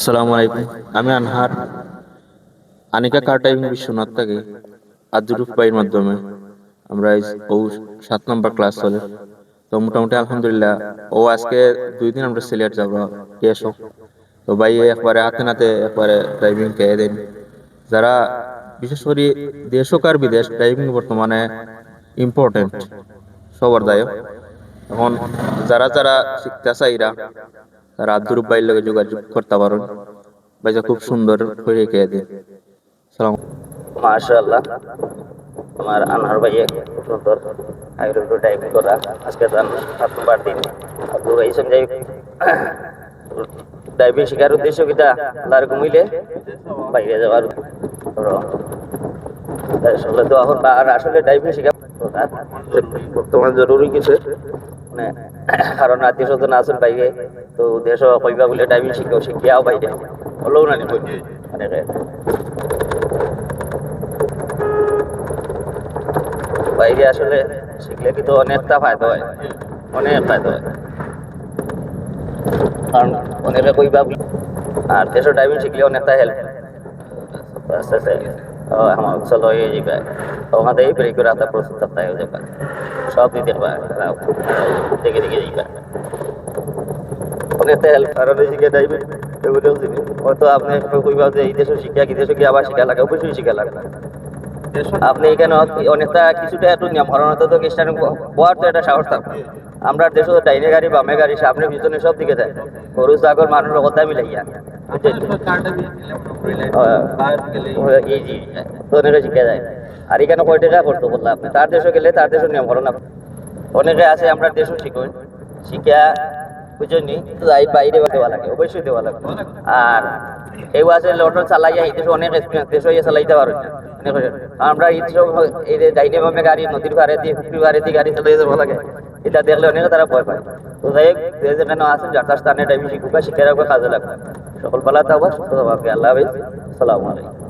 আসসালামু আলাইকুম। আমি আনহার আনিকা কার ড্রাইভিং বিশ্বনাথ থেকে আজরুফ ভাইয়ের মাধ্যমে আমরা ও 7 নম্বর ক্লাস চলে। তো মোটামুটি আলহামদুলিল্লাহ ও আজকে 2 দিন আমরা সিলেট যাব কেসো। তো ভাই একবারে হাতে নাতে একবারে ড্রাইভিং কে দেন যারা বিশেষ করে দেশ হোক আর বিদেশ ড্রাইভিং বর্তমানে ইম্পর্টেন্ট সবার দায়ক। এখন যারা যারা শিখতে চাইরা তারা আব্দুর ভাইয়ের লগে যোগাযোগ করতে পারেন। ভাইজা খুব সুন্দর করে রেখে দেয়। সালাম। মাশাআল্লাহ, আমার আনহার ভাইয়ে খুব সুন্দর আইরো টাইপিং করা। আজকে তার 7 নম্বর দিন। আব্দুল ভাই সঙ্গে ড্রাইভিং শেখার উদ্দেশ্য কিটা লার ঘুমিলে বাইরে যাওয়ার আসলে তো এখন আর আসলে ড্রাইভিং শেখা বর্তমান জরুরি কিছু মানে কারণ আত্মীয় স্বজন আছেন বাইরে, তো দেশ কইবা বলে ড্রাইভিং শিখিয়াও বাইরে হলেও না নিব অনেকে বাইরে আসলে শিখলে কিন্তু অনেকটা ফায়দা হয়, অনেক ফায়দা হয়। কারণ অনেকে কইবা আর দেশে ড্রাইভিং শিখলে অনেকটা হেল্প আস্তে আস্তে আমার চলো হয়ে যাবে। ওখান থেকে ব্রেক করে আপনার প্রস্তুত থাকতে হয়ে যাবে, সব দিতে পারে দেখে দেখে যাবে অনেকটা হেল্প। কারণ শিখে ড্রাইভিং এগুলোও জিনিস হয়তো আপনি কইবা যে এই দেশে শিখা কি দেশে গিয়ে আবার শিখা লাগে, অবশ্যই শিখা লাগে। আপনি এখানে অনেকটা কিছুটা একটু নিয়ম কারণত তো খ্রিস্টান হওয়ার তো একটা সাহস থাকবে। আমরা দেশে ডাইনে গাড়ি বামে গাড়ি সামনে পিছনে সব দিকে যায়, গরু ছাগল মানুষের কথা মিলাইয়া শিখে যায়। আর এখানে কয় টাকা করতে বললাম আপনি তার দেশে গেলে তার দেশের নিয়ম করুন। অনেকে আছে আমরা দেশও শিখুন শিখা বুঝলি যাই বাইরে দেওয়া লাগে, অবশ্যই দেওয়া লাগে। আর এই আছে লন্ডন চালাইয়া এই দেশে অনেক এক্সপিরিয়েন্স দেশ হইয়া চালাইতে পারো না। আমরা এই যে ডাইনে বামে গাড়ি নদীর পাড়ে দিয়ে পুকুরি পাড়ে দিয়ে গাড়ি চালিয়ে যাবো লাগে, এটা দেখলে অনেকে তারা ভয় পায়। তো যাই হোক যেখানে আছেন যার স্থানে ড্রাইভিং শিখুকা শিখে রাখবে, কাজে লাগবে। সকল পালা থাকবা, সুস্থ থাকবে। আল্লাহ হাফিজ, আসসালামু আলাইকুম।